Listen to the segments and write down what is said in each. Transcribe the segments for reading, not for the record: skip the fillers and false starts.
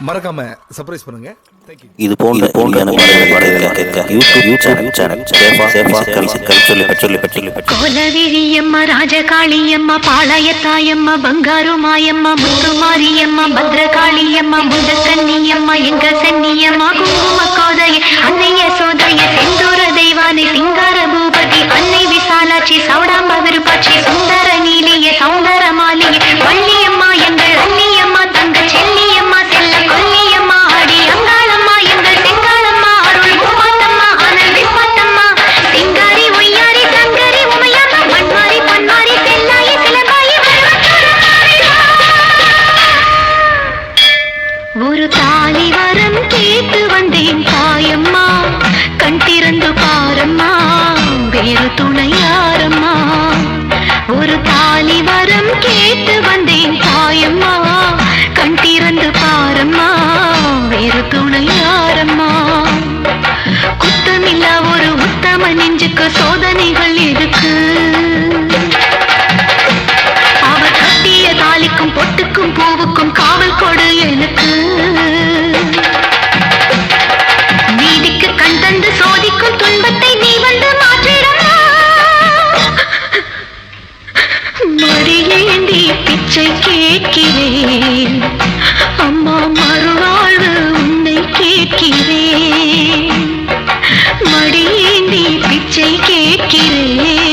மறக்காம சர்ப்ரைஸ் பண்ணுங்க. இது போன்ற கோலவிழியம்மா, ராஜகாளியம்மா, பாளையத்தாயம்மா, பங்காரு மாயம்மா, முத்துமாரியம்மா, பத்ரகாளியம்மா, முண்டக்கன்னியம்மா, எங்க சன்னியம்மா, குங்கும கோதைய அன்னைய சோதைய செந்தூர தெய்வானை சிங்கார பூபதி அன்னை விசாலாட்சி சௌடாம்ப விருப்பாட்சி சுந்தர நீலிய சௌந்தர மாலிய வள்ளியம்மா எங்கள் அன்னியம்மா தங்க செல்லியம்மா செல்ல கொல்லியம்மா அடி அங்காளம்மா எங்கள் செங்காளம்மா அருள் முப்பாத்தம்மா அனல் விப்பாத்தம்மா சிங்காரி ஒய்யாரி சங்கரி உமையம்மா மண்மாரி பன்மாரி செல்லாயி சிலபாயி ஒரு தாலி வரம் கேட்டு வந்தேன் தாயம்மா, கண் திறந்து பாரம்மா, வேறு துணை யாரம்மா. ஒரு தாலி வரம் கேட்டு வந்தேன் தாயம்மா, கண் திறந்து பாரம்மா, வேறு துணை யாரம்மா. குத்தமில்லா ஒரு உத்தம நெஞ்சுக்கு சோதனைகள் எதுக்கு? அவர் கட்டிய தாலிக்கும் பொட்டுக்கும் பூவுக்கும் காவல் கொடு எனக்கு. நீதிக்கு கண் தந்து சோதிக்கும் துன்பத்தை நீ வந்து மாற்றிடமா. மடியேந்தி பிச்சை கேட்கிறேன் அம்மா, மறுவாழ்வு உன்னை கேட்கிறேன். மடியேந்தி பிச்சை கேட்கிறேன்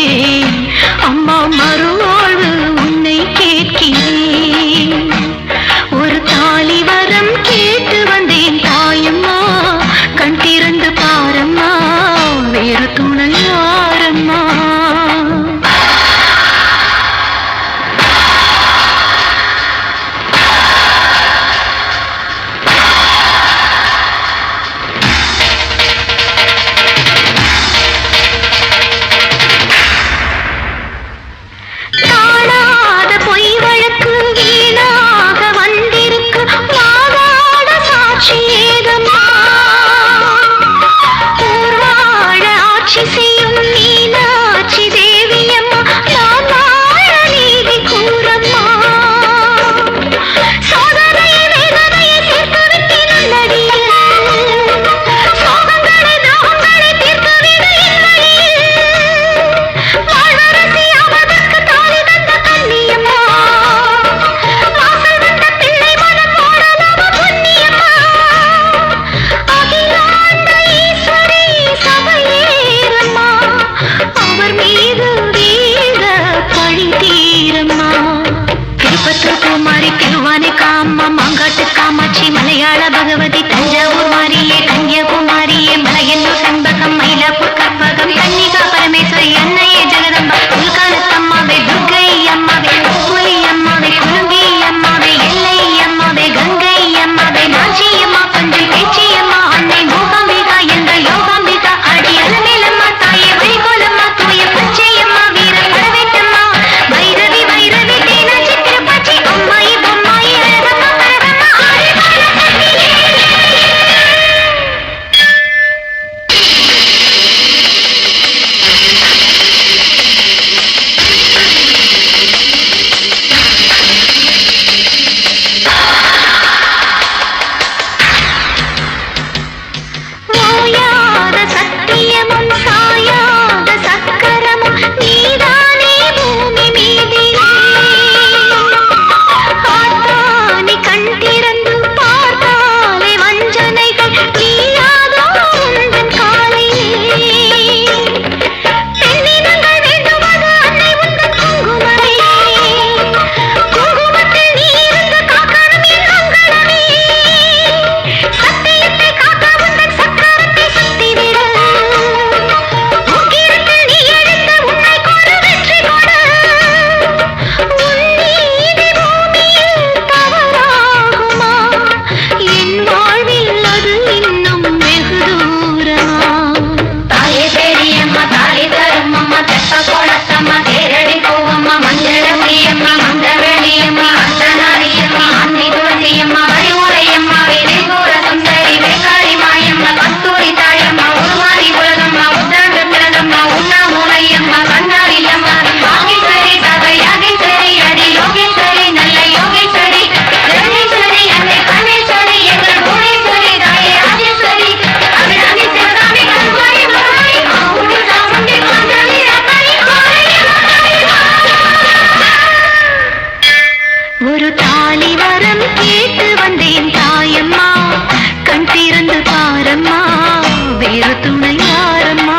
துணை யாரம்மா?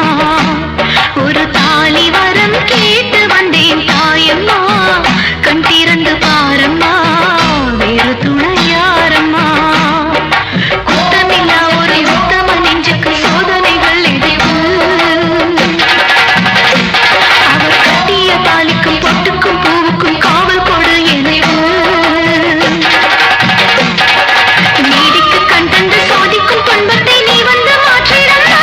ஒரு தாலி வரம் கேட்டு வந்தேன் தாயம்மா, கண் திறந்து பாரம்மா, வேறு துணை யாரம்மா? குத்தமில்லா ஒரு உத்தம நெஞ்சுக்கு சோதனைகள் எதிர்ப்பு. அவர் கட்டிய தாலிக்கும் பொட்டுக்கும் பூவுக்கும் காவல் கொடு எனக்கு. நீடிக்கு கண் தந்து சோதிக்கும் துன்பத்தை நீ வந்து மாற்றிடம்மா.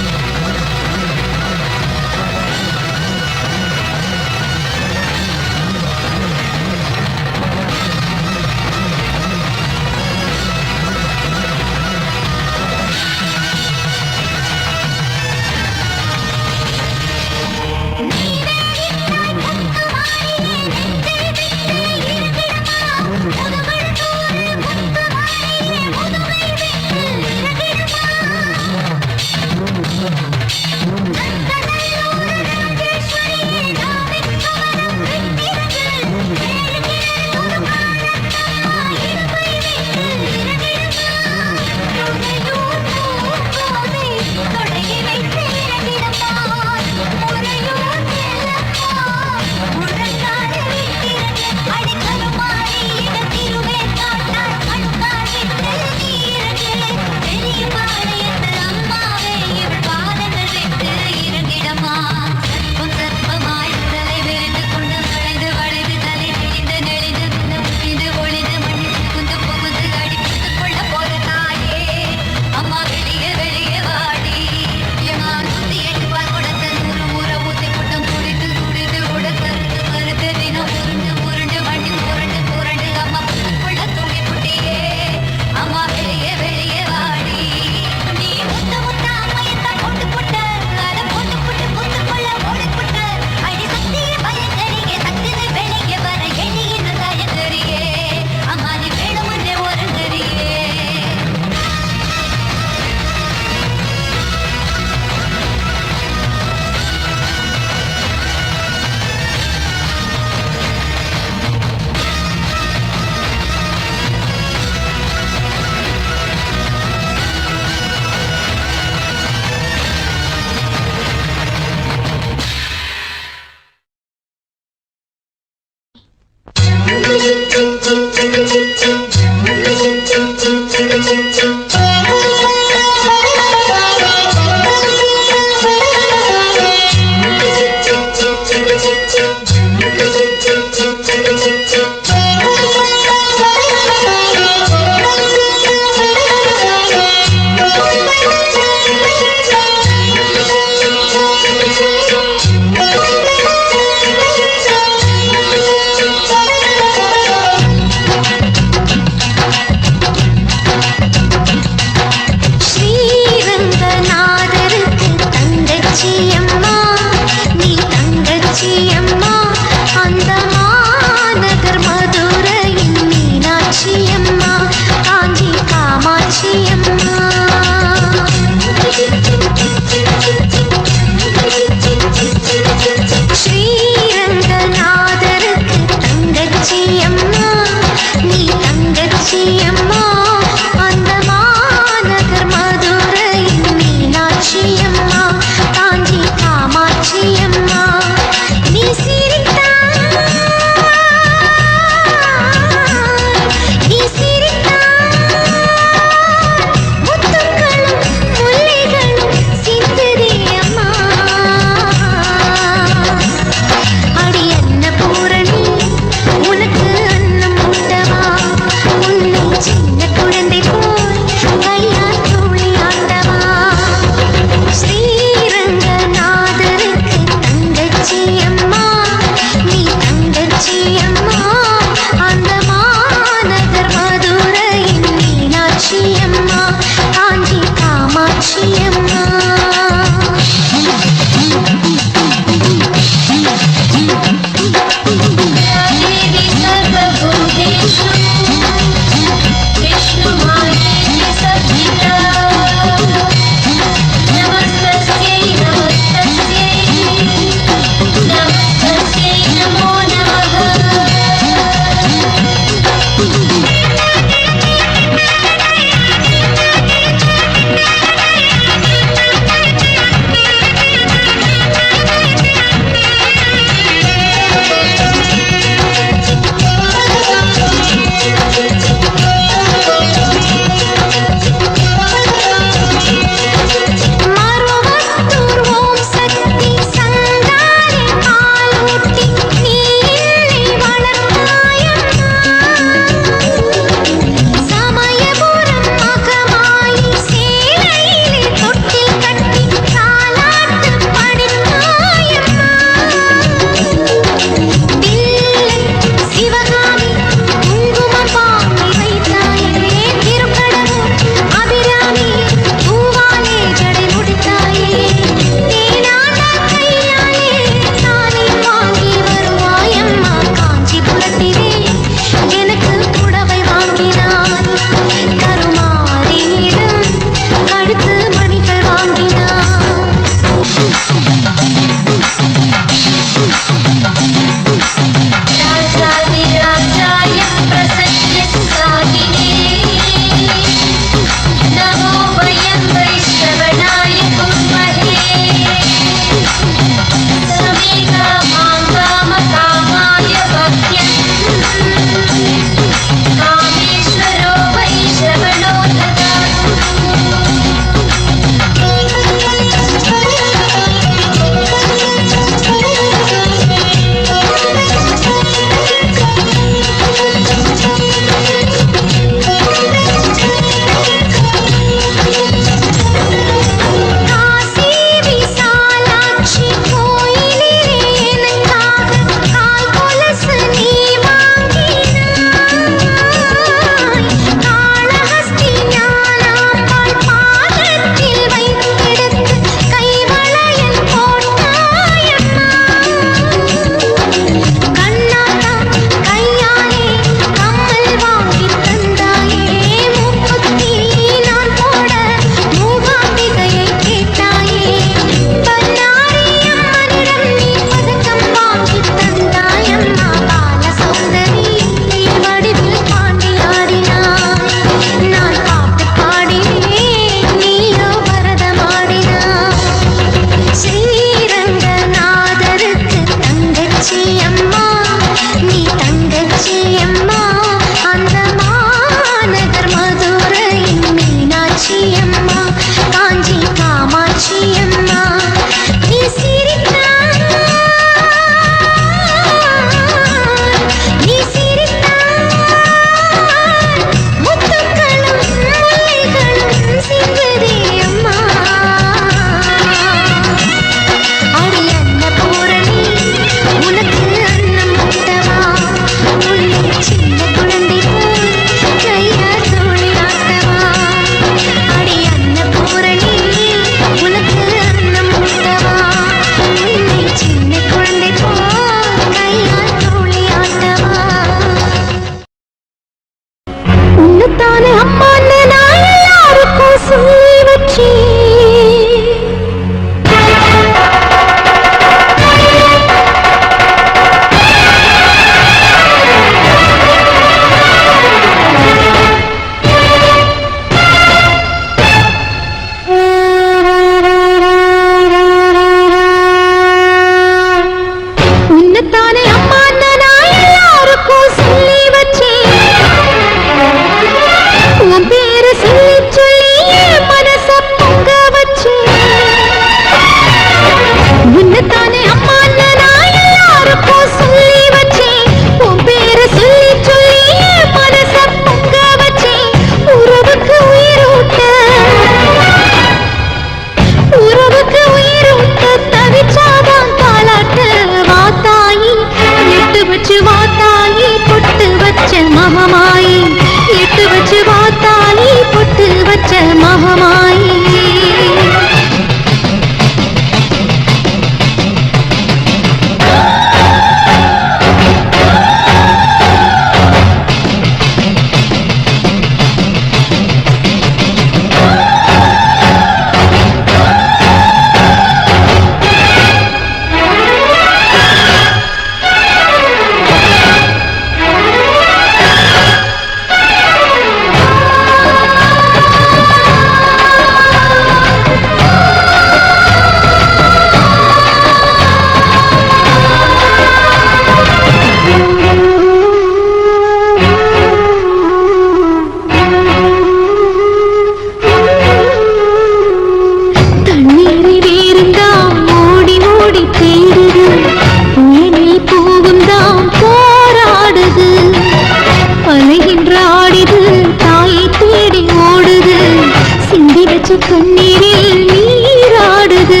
கண்ணீரில் நீராடுது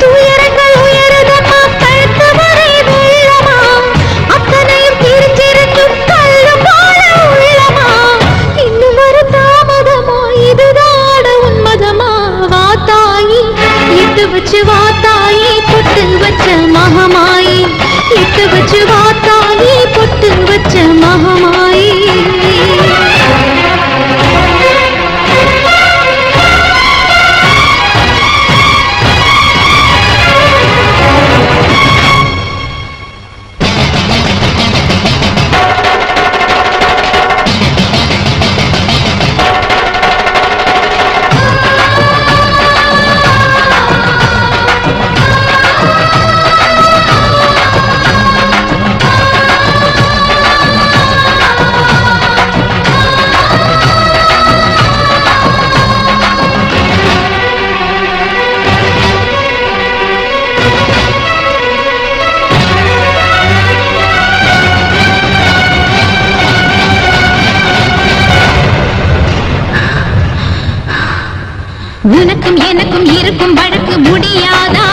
துயரங்கள் உயருதம்மா கழுத்து வரை வெள்ளமா அத்தனையும் பிரிச்சிருக்கும் கல்லு போல உள்ளமா இன்னும் ஒரு தாமதமா இதுதாட உன்மதமா வா தாயி இட்டு வச்சு வா தாயி பொட்டு வச்ச மகமாயி இட்டு வச்சு வா தாயி பொட்டு வச்ச மகமாயி உனக்கும் எனக்கும் இருக்கும் வழக்கு முடியாதா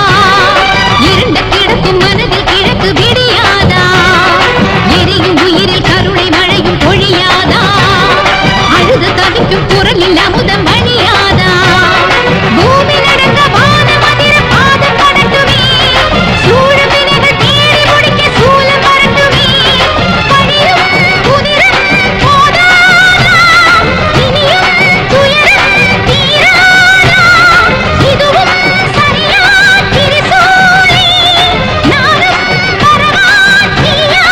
இருண்ட கிடக்கும் மனதில் கிழக்கு விடியாதா எரியும் உயிரில் கருணை மழையும் பொழியாதா அழுது தவிக்கும் குரலில் அமுதம் வழியாதா பூமி நடந்த வான மதிர பாதம் படட்டுமே சூழல் வினைகள் தேடி முடிக்க சூழல் பரட்டுமே பணியும் புதிரும் போதாதா இனியும் துயரம் தீரா இதுவும் சரியா திரிசூலி நானும் வரமாட்டியானே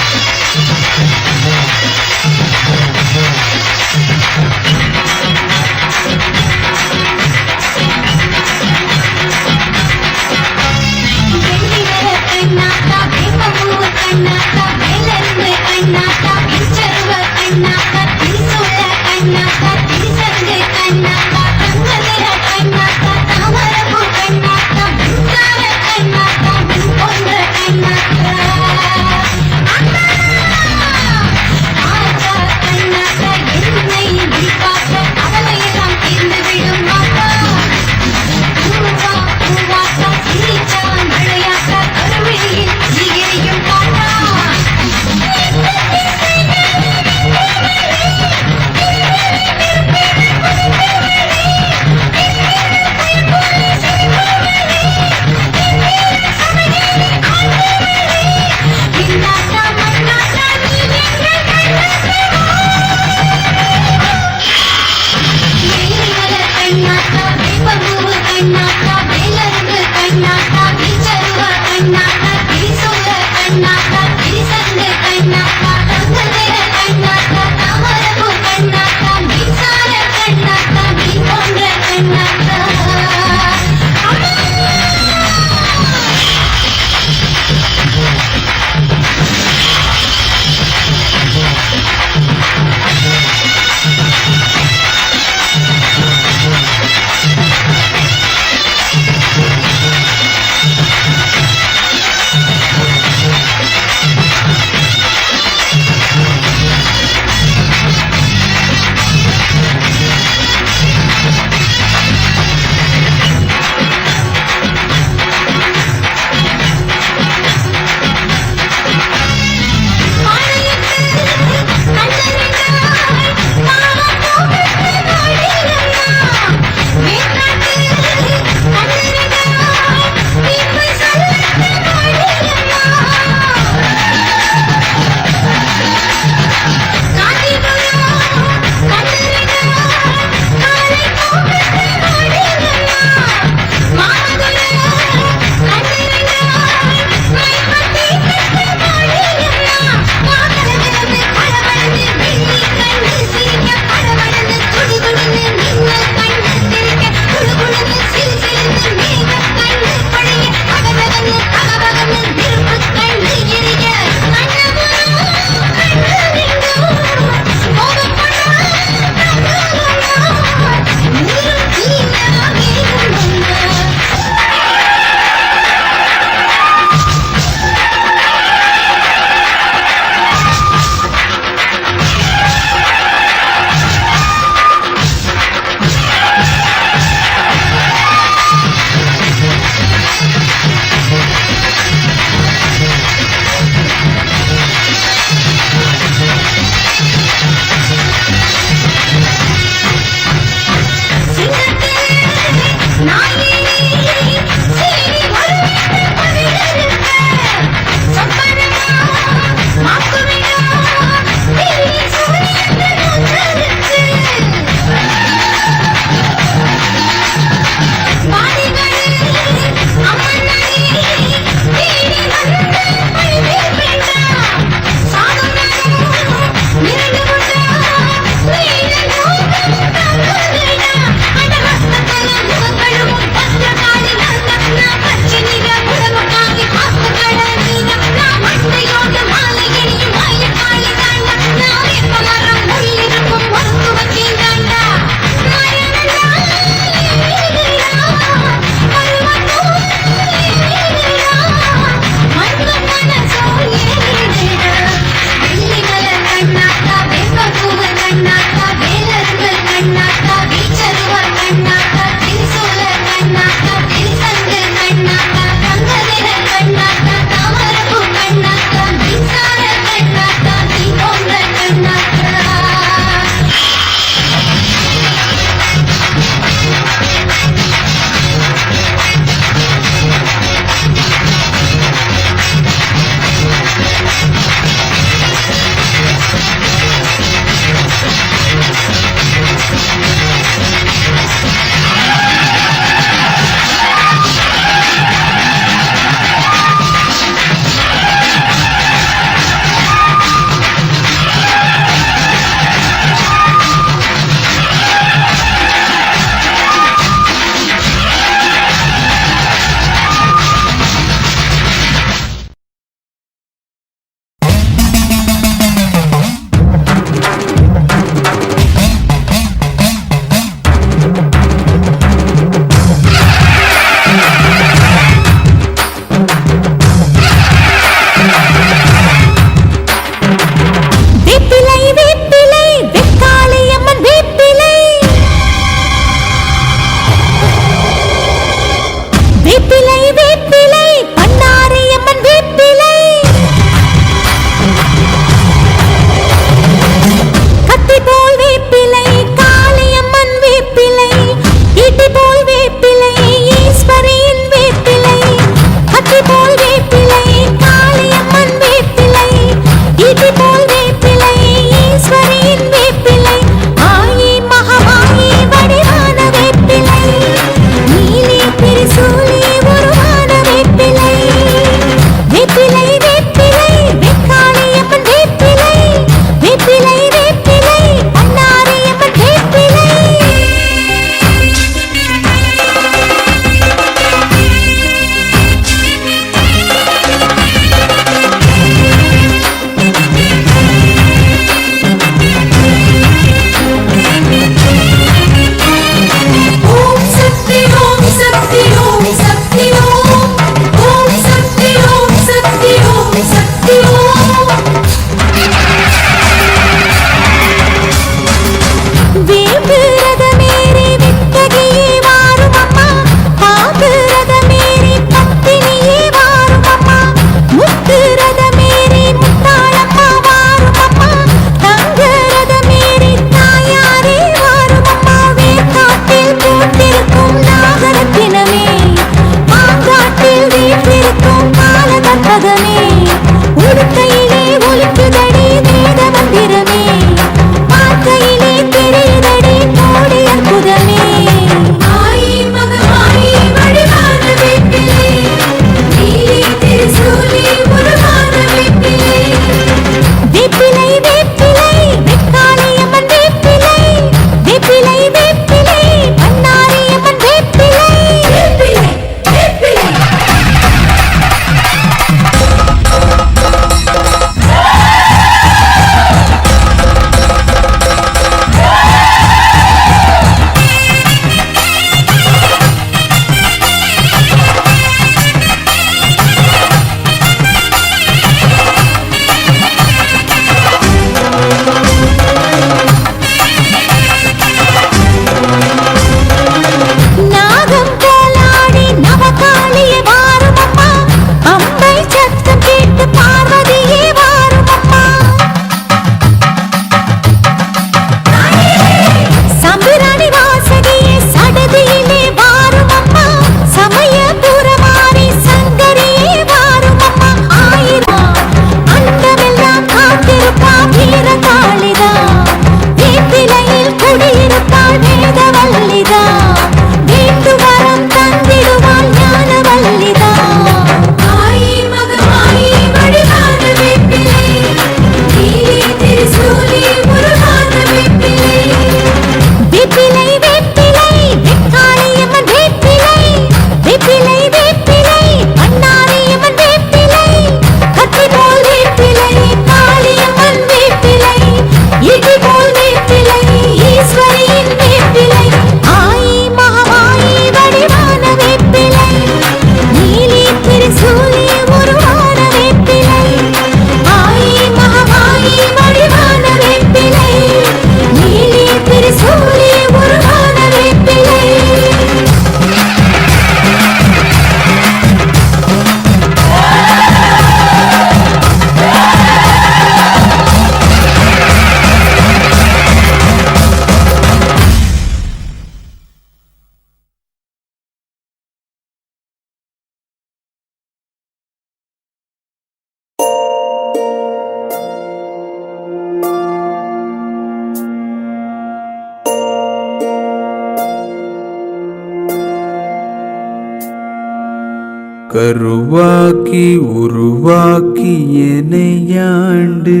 கருவாக்கி உருவாக்கி எனையாண்டு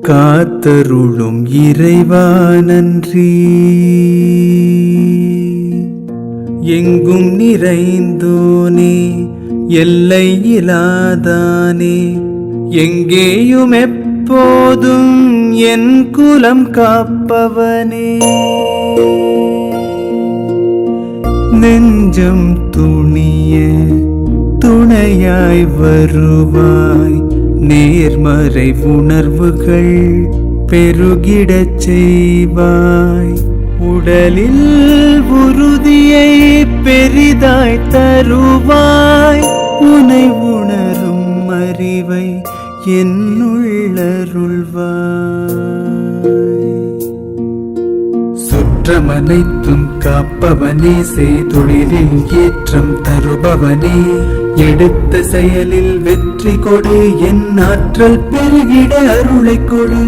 காத்தருளும் இறைவா நன்றி. எங்கும் நிறைந்தோனே எல்லை இலாதானே எங்கேயும் எப்போதும் என் குலம் காப்பவனே. நெஞ்சம் துணிய துணையாய் வருவாய், நேர்மறை உணர்வுகள் பெருகிடச் செய்வாய். உடலில் உறுதியை பெரிதாய் தருவாய், உனை உணரும் அறிவை என்னுள்ளருள்வாய். சுற்றமனைத்தும் காப்பவனே, செய்தொழிலில் ஏற்றம் தருபவனே, எடுத்த செயலில் வெற்றி கொடு, என் ஆற்றல் பெருகிட அருளை கொடு.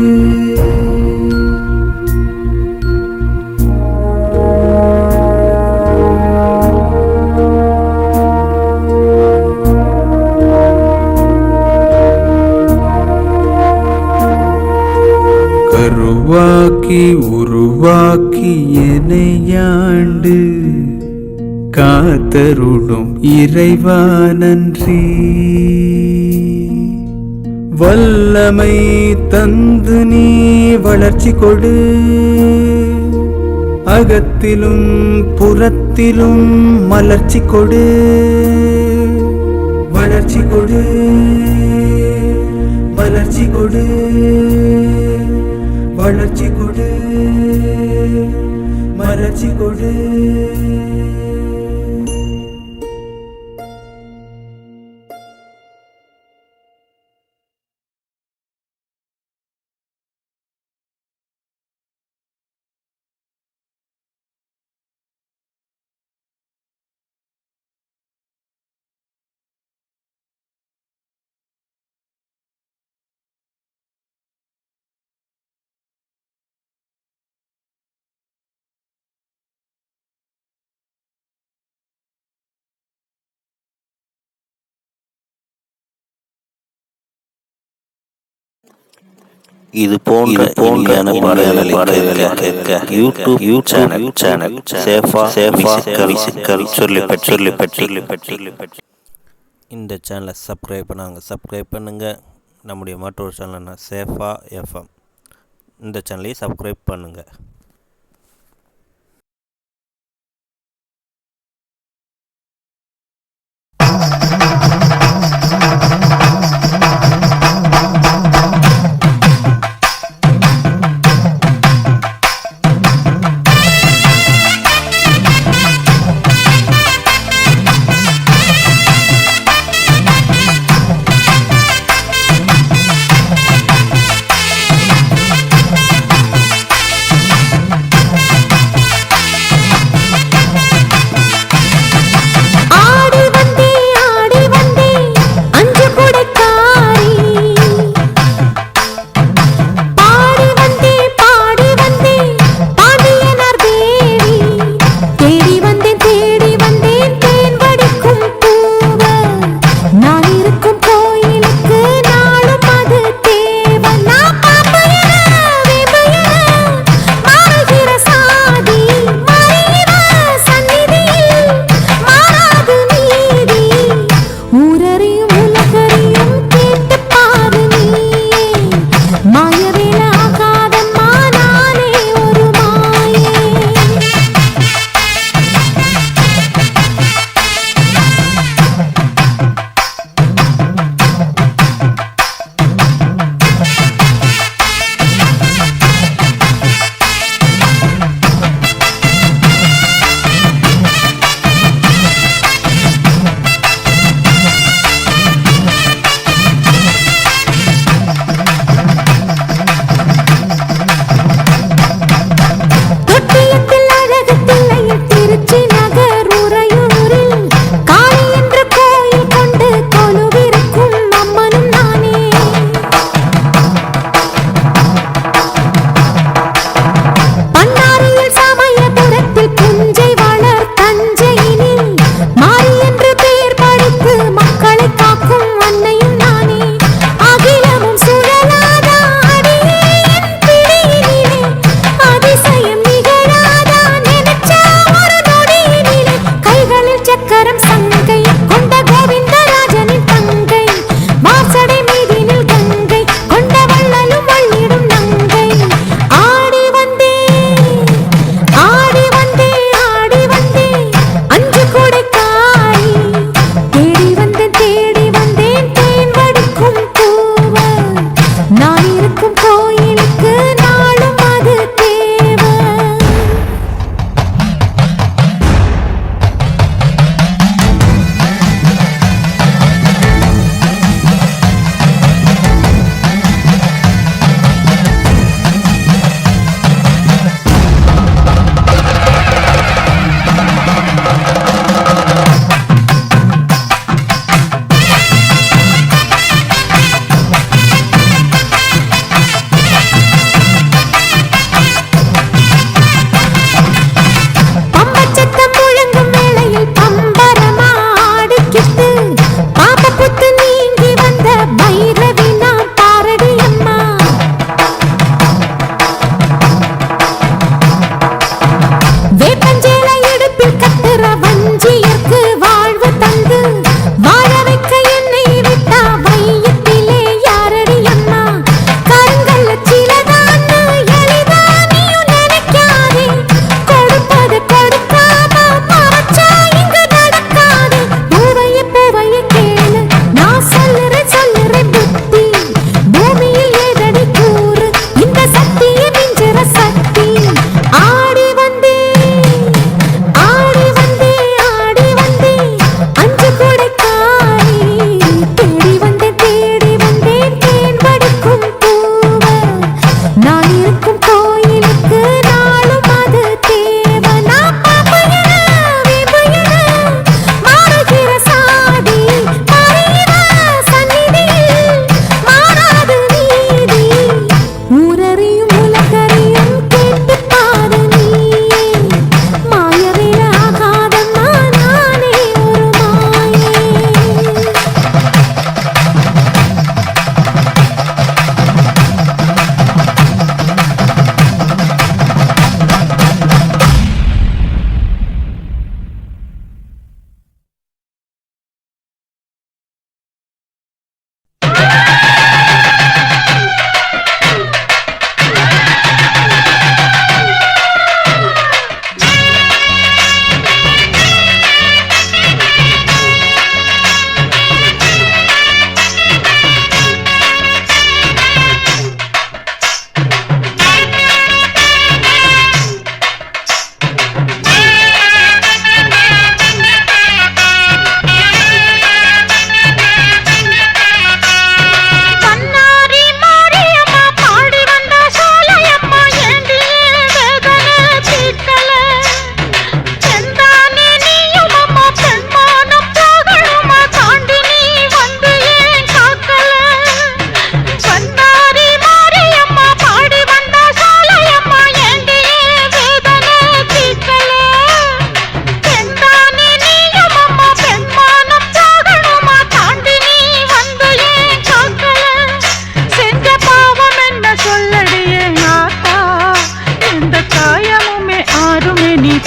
கருவாக்கி உருவாக்கி எனையாண்டு காத்தருளும் இறைவா நன்றி. வல்லமை தந்து நீ வளர்ச்சி கொடு, அகத்திலும் புறத்திலும் மலர்ச்சி கொடு. வளர்ச்சி கொடு, மலர்ச்சி கொடு, வளர்ச்சி கொடு, மலர்ச்சி கொடு. இது போன்ற பாடல்களை கேட்க யூடியூப் சேனல் சேஃபா சொல்லிப்பட்டி. இந்த சேனலை சப்ஸ்கிரைப் பண்ணுங்கள். நம்முடைய மற்றொரு சேனல்னா சேஃபா எஃப்எம். இந்த சேனலையும் சப்ஸ்கிரைப் பண்ணுங்கள்.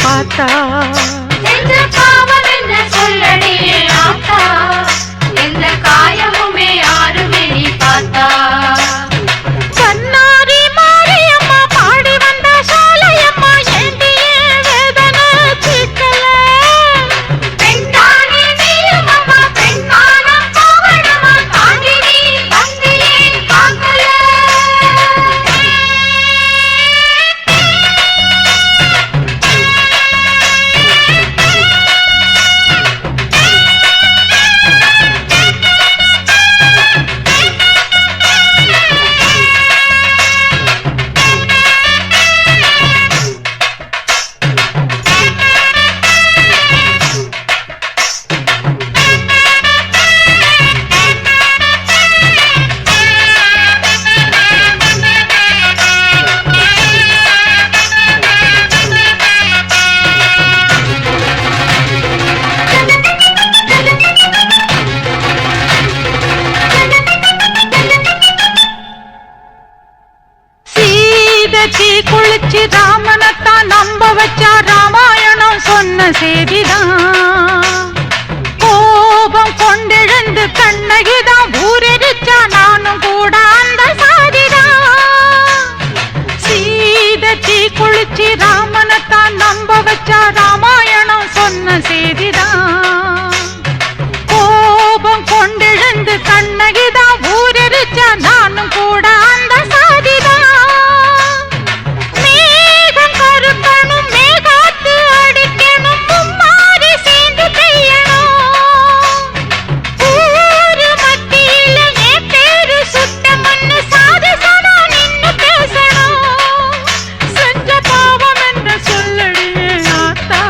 பார்த்தா செஞ்ச பாவம் என்ன சொல்லடி ஆத்தா எந்த காயமுமே யாருமே நீ பார்த்தா கண்ணாரி மாரியம்மா பாடி வந்த சோலையம்மா ஏண்டியே வேதனை தீர்க்கல பெண்தானே நீயும் அம்மா பெண்மான பாவனமா தாண்டி நீ வந்தியே பார்க்கல சீதைக்கு குளிச்சு ராமனைத்தான் நம்ப வச்சா ராமாயணம் சொன்ன செய்திதான் கோபம் கொண்டெழுந்து கண்ணகிதான் ஊரெரிச்சா நானும் கூட அந்த சாதிதான் சீதைக்கு குளிச்சு ராமனைத்தான் நம்ப வச்சா ராமாயணம் சொன்ன செய்திதான் கோபம் கொண்டெழுந்து கண்ணகிதான் ஊரெரிச்சா நானும் கூட அந்த சாதிதான் மேகம் கருக்கணும் மேகாத்து அடிக்கணும் மும்மாரி சேர்ந்து பெய்யணும் ஊரு மத்தியில என் பேரு சுட்ட மண்ணு சாதிசனா நின்னு பேசணும் செஞ்ச பாவம் என்று சொல்லடியே ஆத்தா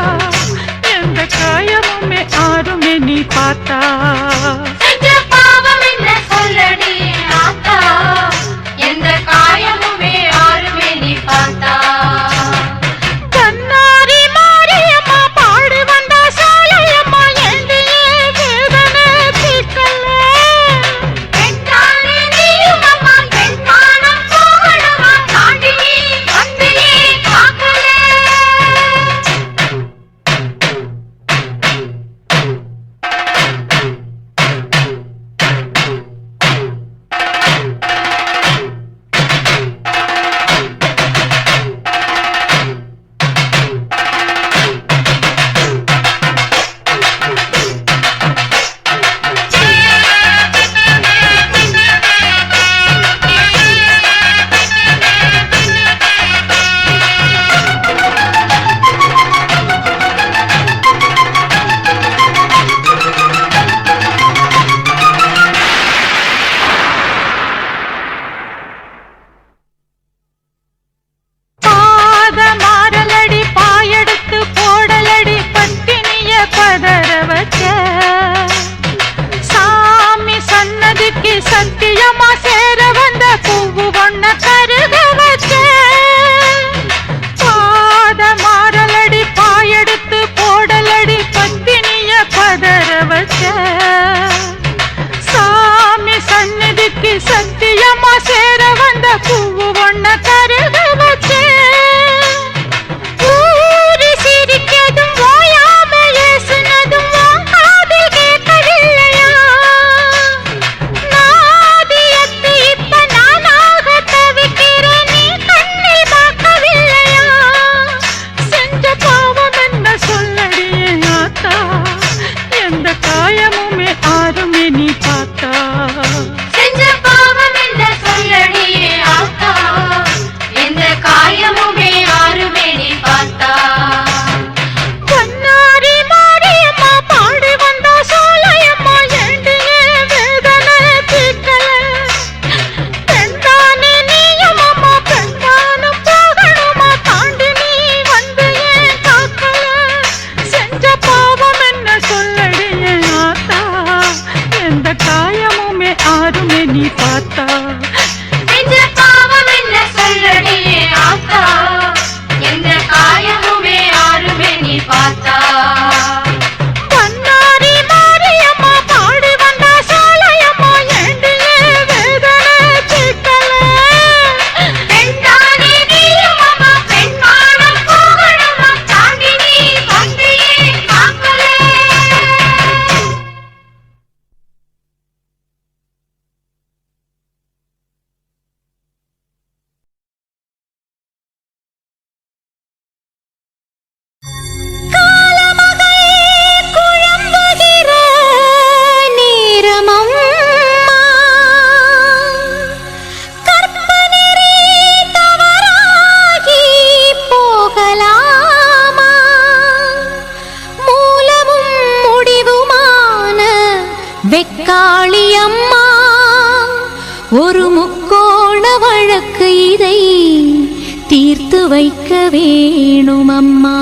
வைக்க வேணும் அம்மா.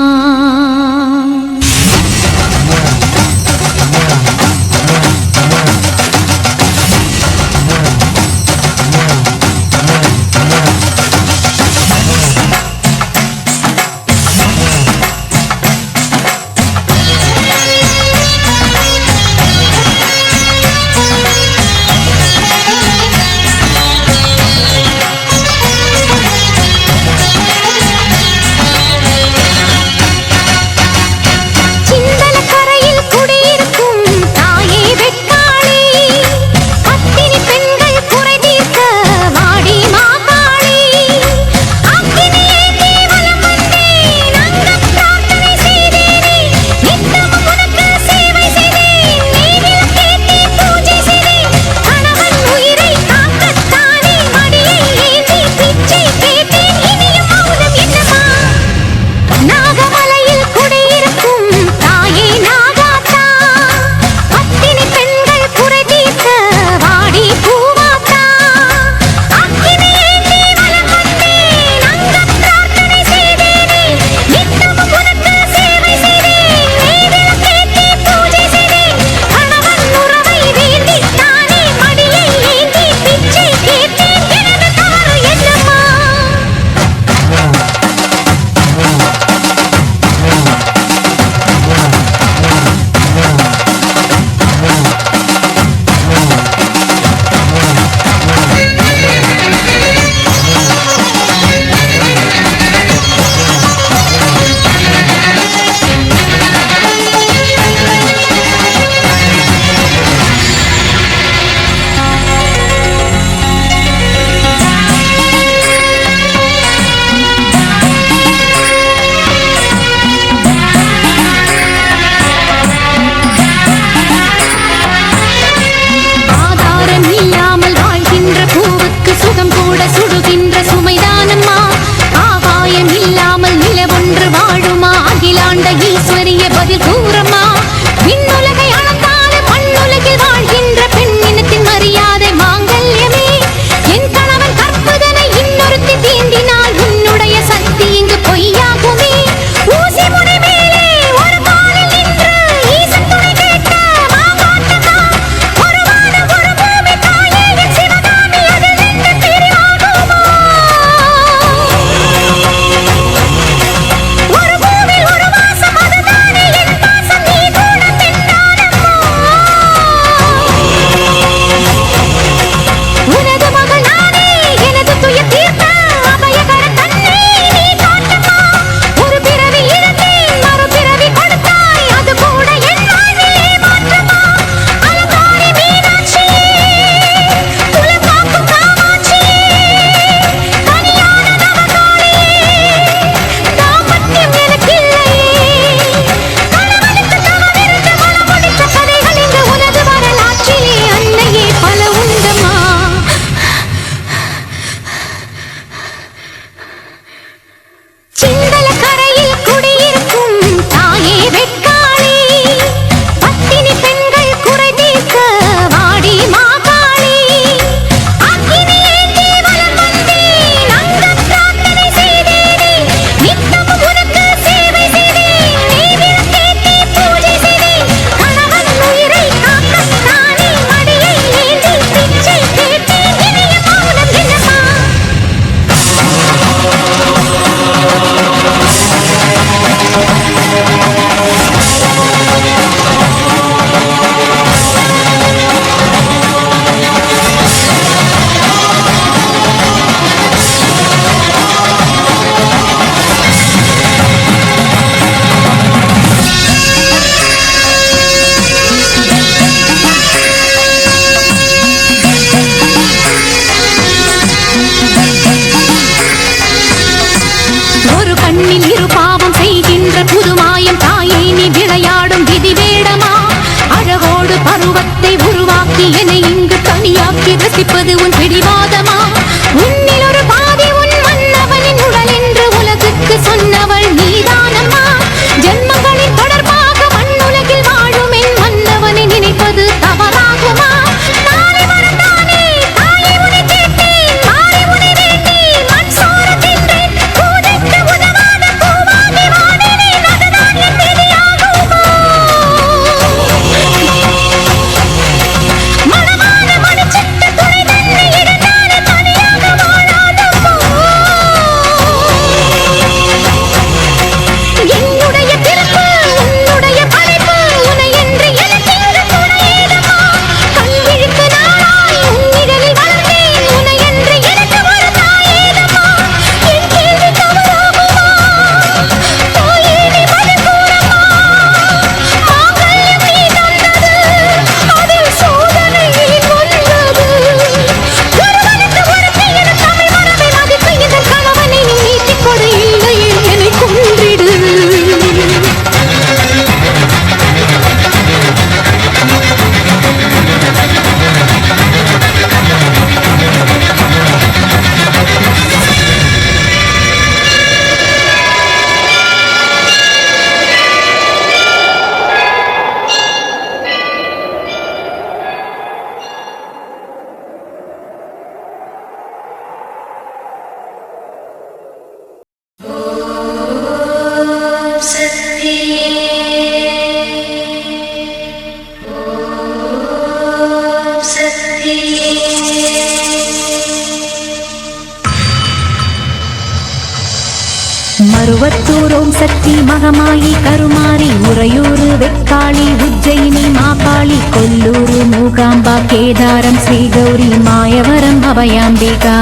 திருப்பத்தூர் ஓம் சக்தி மகமாயி கருமாரி உறையூர் வெக்காளி உஜ்ஜயினி மாகாளி கொல்லூர் மூகாம்பா கேதாரம் ஸ்ரீகௌரி மாயவரம் அபயாம்பிகா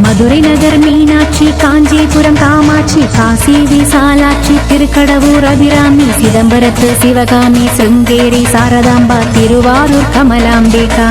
மதுரை நகர் மீனாட்சி காஞ்சிபுரம் காமாட்சி காசி விசாலாட்சி திருக்கடவூர் அபிராமி சிதம்பரத்து சிவகாமி சிருங்கேரி சாரதாம்பா திருவாரூர் கமலாம்பிகா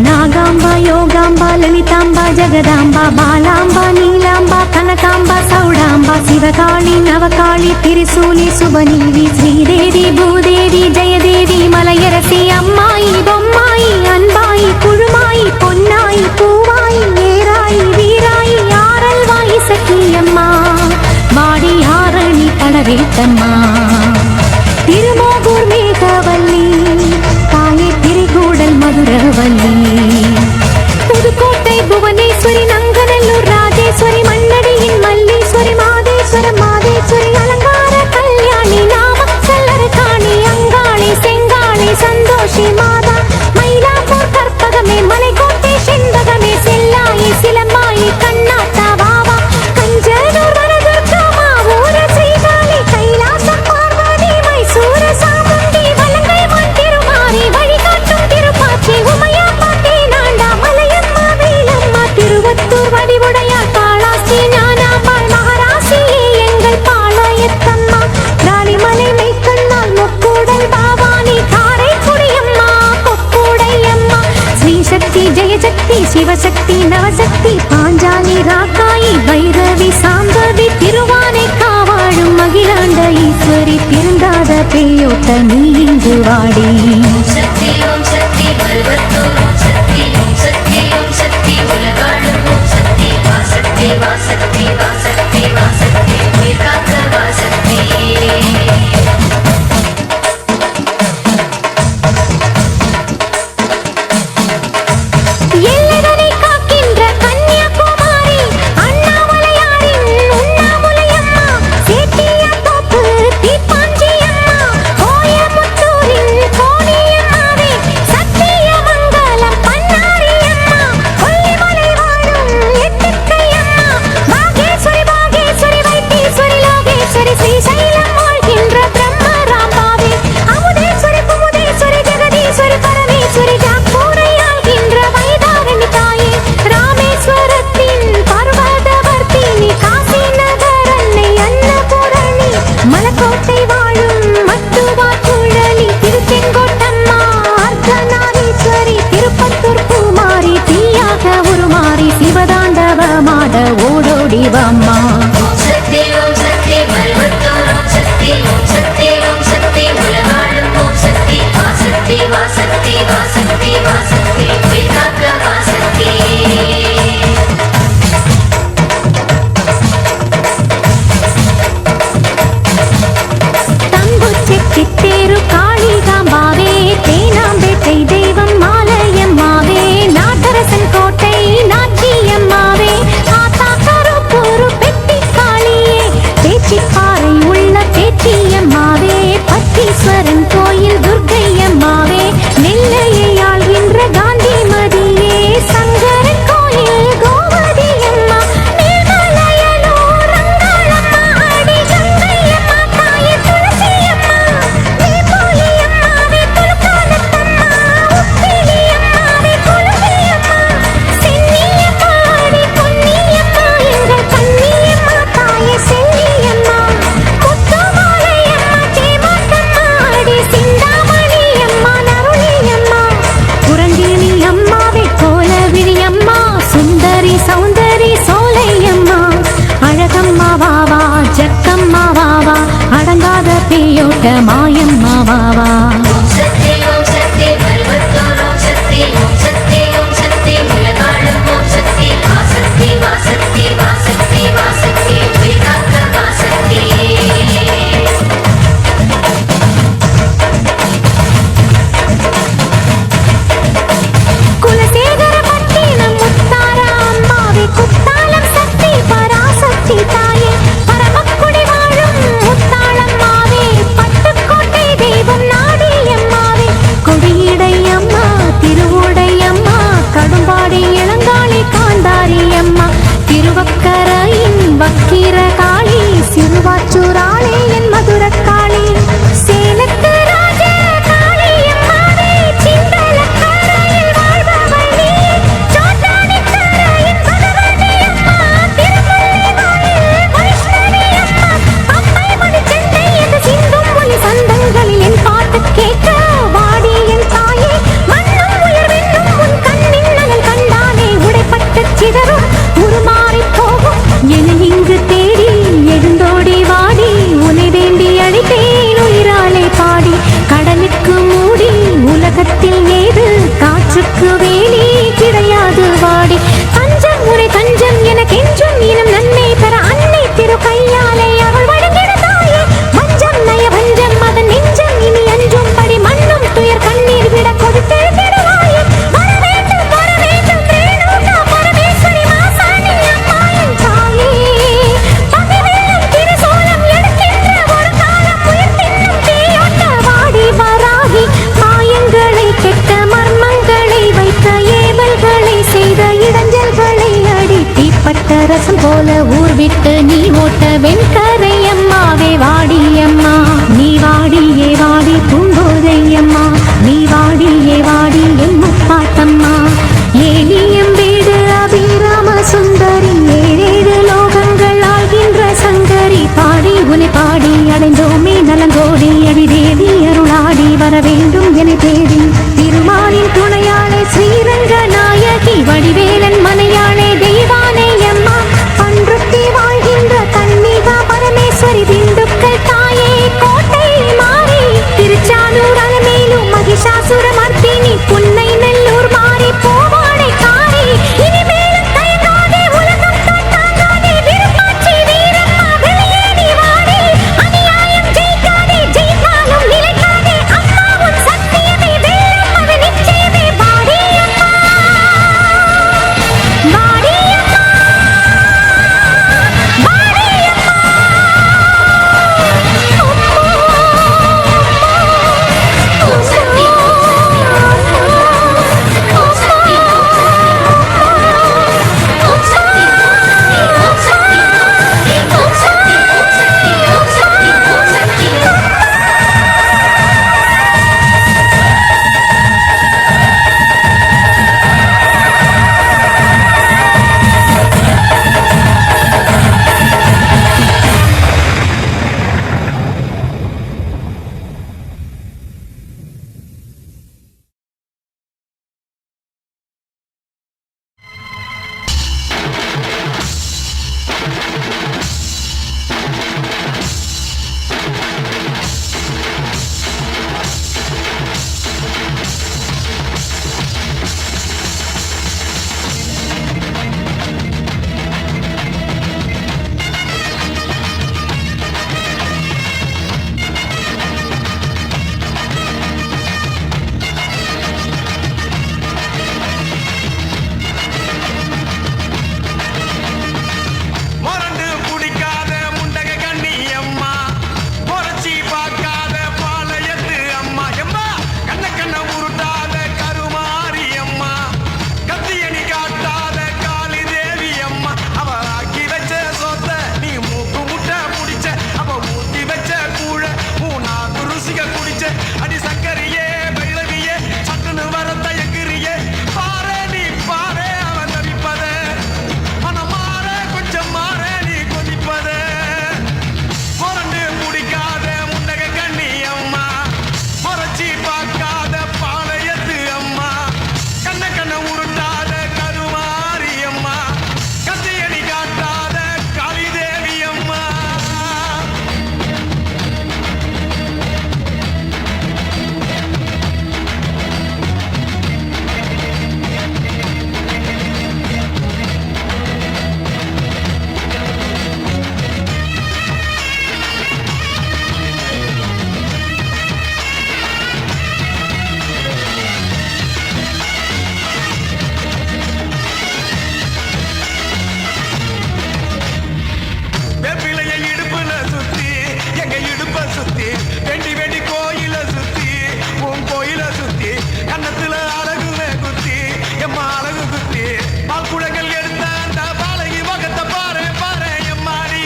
நாகாம்பா யோகாம்பா லலிதாம்பா ஜெகதாம்பா பாலாம்பா நீலாம்பா கனகாம்பா சௌடாம்பா சிவகாளி நவகாளி திரிசூலி சுபநீவி ஸ்ரீதேவி பூதேவி ஜெயதேவி மலையரசி அம்மாயி பொம்மாயி அன்பாயி குழுமாயி பொன்னாயி பூவாயி ஏராயி வீராயி ஆரல்வாயி சக்கியம்மா வாடி ஆரணி படவேட்டம்மா திருமோகூர் மேகவல்லி தாயே திரிகூடல் மதுரவல்லி புதுக்கோட்டை புவனேஸ்வரி நங்கநல்லூர் ராஜேஸ்வரி மண்ணடியின் மல்லீஸ்வரி மாதேஸ்வரம் மாதேஸ்வரி அலங்கார கல்யாணி நாமக்கல்லர் காணி அங்காளி செங்காளி சந்தோஷி மாதா மயிலாப்பூர் கற்பகமே மலைக்கோட்டை செண்பகமே செல்லாயி சிலம்பாயி கண்ணாத்தா வாவா கஞ்சனூர் வரதுர்கா மாவூர ஸ்ரீகாளி கைலாசம் பார்வதி மைசூர சாமுண்டி வலங்கை மண் திருமாரி வழிகாட்டும் திருப்பாச்சி உமையா பாட்டி நாண்டா மலையம்மா வேலம்மா திருவத்தூர் வடிவுடையார் காளாஸ்தி ஞானாம்பாள் மகாராசியே எங்கள் பாளையத்தம்மா ராணிமலை மெய்க்கண்ணால் முக்கூடல் பாவானி காரைக்குடியம்மா கொக்கூடையம்மா ஸ்ரீசக்தி ஜெயசக்தி சிவசக்தி நவசக்தி பாஞ்சாலி ராக்காயி பைரவி சாம்பவி திருவானை காவாழும் மகிழாண்ட ஈஸ்வரி திருந்தாத பேயோட்ட நீ இங்கு வாடி சக்தி ஓம் சக்தி பல்வத்தூர் ஓம் சக்தி ஓம் சக்தி ஓம் சக்தி உலகாளும் ஓம் சக்தி வாசக்தி வாசக்தி வாசக்தி வாசக்தி உயிர் காக்க வாசக்தி எல்லைதனை காக்கின்ற கன்னியாகுமாரி அண்ணாமலையாரின் உண்ணாமுலையம்மா சேத்தியாத்தோப்பு தீப்பாஞ்சியம்மா கோயமுத்தூரின் கோணியம்மாவே சத்தியமங்கலம் பண்ணாரியம்மா கொல்லிமலை வாழும் எட்டுக்கையம்மா பாகேஸ்வரி பாகேஸ்வரி வைத்தீஸ்வரி லோகேஸ்வரி ஸ்ரீசைலம் வாழ்கின்ற பிரம்மராம்பாவே அமுதேஸ்வரி குமுதேஸ்வரி ஜெகதீஸ்வரி பரமேஸ்வரி ஜாப்பூரையாள்கின்ற வைதாரணி தாயே ராமேஸ்வரத்தின் பர்வதவர்த்தினி காசி நகர் அன்னை அன்னபூரணி மலக்கோட்டை வாழும் மட்டுவா குழலி திருச்செங்கோட்டம்மா அர்த்தநாரீஸ்வரி திருப்பத்தூர் பூமாரி தீயாக உருமாறி சிவதாண்டவமாட ஓடோடி வாம்மா ஓம் சக்தி பல்வத்தூர் ஓம் சக்தி ஓம் சக்தி ஓம் சக்தி உலகாளும் ஓம் சக்தி வாசக்தி வாசக்தி வாசக்தி வாசக்தி உயிர் காக்க வாசக்தி தம்புச்செட்டித்தேரு காளிகாம்பாவே தேனாம்பேட்டை தெய்வம் மாலையம்மாவே நாட்டரசன் கோட்டை நாச்சியம்மாவே ஆத்தா கருப்பூரு பெட்டி காளியே பேச்சிப்பாறை உள்ள பேச்சியம்மாவே பட்டீஸ்வரன் கோயில் துர்க்கையம்மாவே நெல்லையை ஆள்கின்ற காந்திமதியே சங்கரன் கோயில் கோமதியம்மா மேல்மலையனூர் அங்காளம்மா ஆடி கங்கையம்மா தாயே துளசியம்மா வேப்போலியம்மாவே துலுக்கானத்தம்மா உப்பிலியம்மாவே குலுவியம்மா சென்னியம்மா ஆடி பொன்னியம்மா எங்கள் கன்னியம்மா தாயே செல்லியம்மா முத்துமாலையம்மா சேமாத்தம்மா ஆடி சிந்தாமணியம்மா நருளியம்மா குரங்கிணி அம்மாவே கோலவிழியம்மா சுந்தரி சௌந்தரி சோலையம்மா அழகம்மா வாவா ஜக்கம்மா வாவா அடங்காத பேயோட்ட மாயம்மா வாவா ஓம் சக்தி பல்வத்தூர் ஓம் சக்தி ஓம் சக்தி ஓம் சக்தி உலகாளும் ஓம் சக்தி வாசக்தி வாசக்தி வாசக்தி வாசக்தி உயிர் காக்க வாசக்தி குலசேகர பட்டினம் முத்தார அம்மாவே குத்தாலம் சக்தி பராசக்தி தாயே பரமக்குடி வாழும் முத்தாளம்மாவே பட்டுக்கோட்டை தெய்வம் நாடு நீ ஓட்ட வெண்கரை அம்மாவே வாடியம்மா நீ வாடியே வாடி பூங்கோதையம்மா நீ வாடியே வாடி என் முப்பாத்தம்மா ஏலியம் வீடு அபிராம சுந்தரி ஏழேழு லோகங்கள் ஆகின்ற சங்கரி பாடி உனை பாடி அடைந்தோமே நலங்கோடி அடி தேவி அருளாடி வர வேண்டும் என தேடி திருமாலின் துணையாளே ஸ்ரீரங்க நாயகி வடிவேலன் மனையாளே தெய்வானே அம்மா பன்ருத்தி வாழ்கின்ற கன்னிகா பரமேஸ்வரி திண்டுக்கல் தாயே கோட்டை மாறி திருச்சானூர் அலமேலும் மகிஷாசுர மர்த்தினி புன்னை நெல்லூர் மாறி போவாடை காரி இனிமேலும் தயங்காதே உலகம் தாங்காதே விருப்பாட்சி வீரம்மா வெளியே நீ வாடி அநியாயம் ஜெயிக்காதே ஜெயித்தாலும் நிலைக்காதே அம்மா உன் சத்தியமே வேறும் அது நிச்சயமே வாடி அம்மா வாடி அம்மா வாடி அம்மா ஓம் சக்தி ஓம் சக்தி ஓம் சக்தி ஓம் சக்தி ஓம் சக்தி ஓம் சக்தி ஓம் சக்தி மொரண்டு பிடிக்காத முண்டக கண்ணி அம்மா பொறச்சி பார்க்காத பாளையத்து அம்மா எம்மா கண்ண கண்ண உருட்டாத கருமாரி அம்மா கத்தியணி காட்டாத காளி தேவி அம்மா அவ ஆக்கி வச்ச சொத்த நீ மூக்கு முட்டை புடிச்ச அவ ஊத்தி வச்ச கூழ மூணாக்கு ருசிக குடிச்ச அடி சக்கரியே வெள்ளவியே சட்டுன்னு வர தயக்கிறியே பாரு நீ பாரு அவன் தவிப்பத மனம் மாற கொஞ்சம் மாற நீ கொதிப்பத பொறண்டு முடிக்காத முண்டக கண்ணி அம்மா பொறச்சி பார்க்காத பாளையத்து அம்மா கண்ண கண்ண உருட்டாத கருமாரி அம்மா கத்தியணி காட்டாத காளி தேவி அம்மா வெப்பிலைய இடுப்புல சுத்தி எங்க இடுப்ப சுத்தி வெண்டி வெண்டி கோயில சுத்தி உன் கோயில சுத்தி கன்னத்துல அழகுல குத்தி எம்மா அழகு குத்தி பாக்குழங்கள் எடுத்த அந்த பாலகி முகத்தை பாரு பாரு எம்மாடி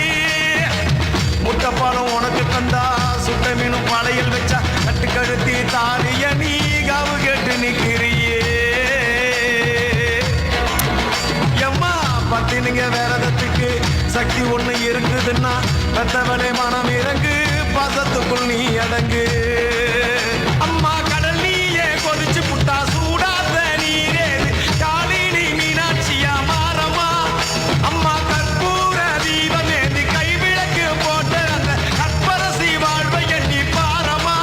முட்டைப்பாலம் உனக்கு தந்தா சுட்ட மீனும் பாளையில் வச்சா கட்டு கழுத்தி தாலிய நீ காவு கேட்டு நிக்கிறியே எம்மா பத்தினுங்க வேறதத்துக்கு சக்தி ஒண்ணு இருக்குதுன்னா பெத்தவளே மனம் இறங்கு பாசத்துக்குள் நீ அடங்கு அம்மா கடல் நீயே கொதிச்சு புட்டா சூடாத நீரே காலினி மீனாட்சியா மாறம்மா அம்மா கற்பூர தீபமேந்தி கைவிளக்கு போட்ட அந்த கற்பரசி வாழ்வை எண்ணி பாரம்மா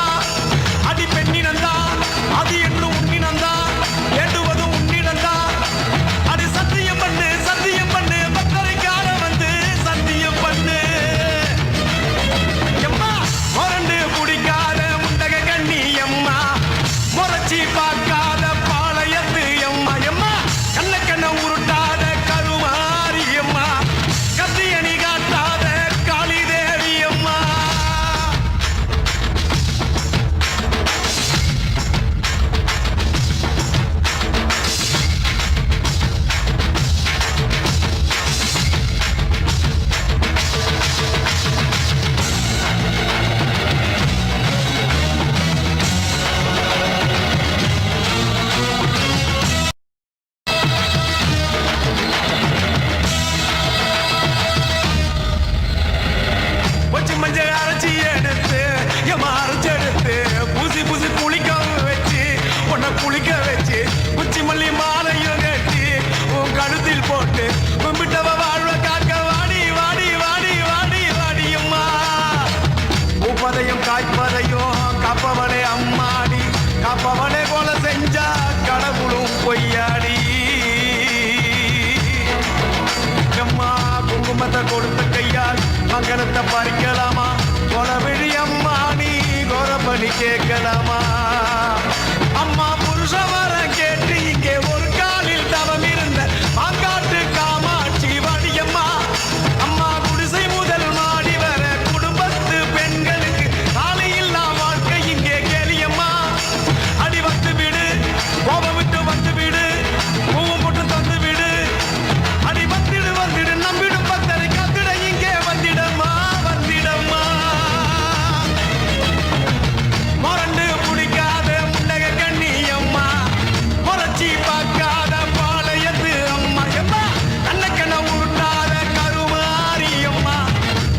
அடி பெண்ணினந்தா அது என்னும் உன்னினந்தா ஏண்டுவது உன்னினந்தா அடி சத்தியம் பண்ணு பத்தரைக்கார வந்து சத்தியம் பண்ணு எம்மா மொரண்டு பிடிக்காத முண்டக கண்ணி அம்மா முறைச்சி பார்க்க நெஞ்ச அரைச்சி எடுத்து அரைச்செடுத்து பூசி பூசி குளிக்கவும் வச்சு உன்னை குளிக்க வச்சு உச்சி மல்லி மாலையும் கட்டி உன் கழுத்தில் போட்டு கும்பிட்டவ வாழ்வ காக்க வாடி வாடி வாடி வாடி வாடியம்மா பூப்பதையும் காய்ப்பதையும் காப்பவளே அம்மாடி காப்பவளே போல செஞ்சா கடவுளும் பொய்யாடி அம்மா குங்குமத்தை கொடுத்த கையால் மங்களத்தை பறிக்கலாமா கொலவிழி அம்மா நீ கோரப்படி கேட்கலாமா அம்மா புருஷ வர கேட்டு இங்கே ஒரு காலில் தவம் இருந்த மாங்காட்டு காமாட்சி வாடியம்மா அம்மா குடிசை முதல் மாடி வர குடும்பத்து பெண்களுக்கு காலையில்லா வாழ்க்கை இங்கே கேளியம்மா அடி வந்து விடு கோபம் விட்டு வந்து விடு பூவும் போட்டு தந்து விடு அடி வந்திடு வந்திடு நம்பிடும் பத்தரை கத்திட இங்கே வந்திடம்மா வந்திடம்மா மொரண்டு பிடிக்காத முண்டக கண்ணி அம்மா முறைச்சி பார்க்காத பாளையத்து அம்மா எம்மா கண்ணக்கண்ண உருட்டாத கருமாரி அம்மா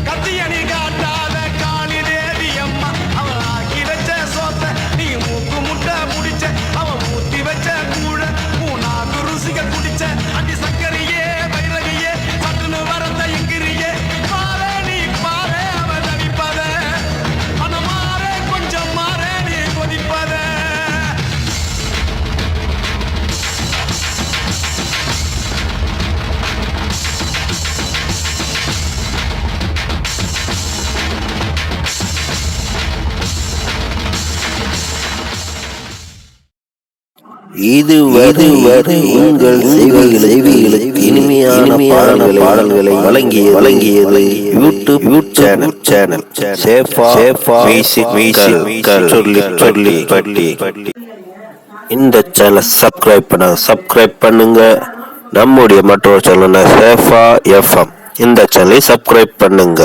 கத்தியணி காட்டாத காளி தேவி அம்மா அவன் ஆக்கி வச்ச சோத்த நீ மூக்கு முட்டை முடிச்ச அவன் ஊத்தி வச்ச கூழ மூணாக்கு ருசிக குடிச்ச அடி சக்கரையே வைரகையே சட்டுன்னு வரந்த எங்கிரியே பாரு நீ பாரு அவன் தவிப்பத மனம் மாற கொஞ்சம் மாற நீ கொதிப்பத இதுவரை உங்கள் செவிகளுக்கு இனிமையான பாடல்களை வழங்கியது யூடியூப் சேனல் சேஃபா மியூசிக் சொல்லி பட்டி. இந்த சேனலை சப்ஸ்கிரைப் பண்ணுங்க. நம்முடைய மற்றொரு சேனல் சேஃபா எஃப்எம். இந்த சேனலை சப்ஸ்கிரைப் பண்ணுங்க.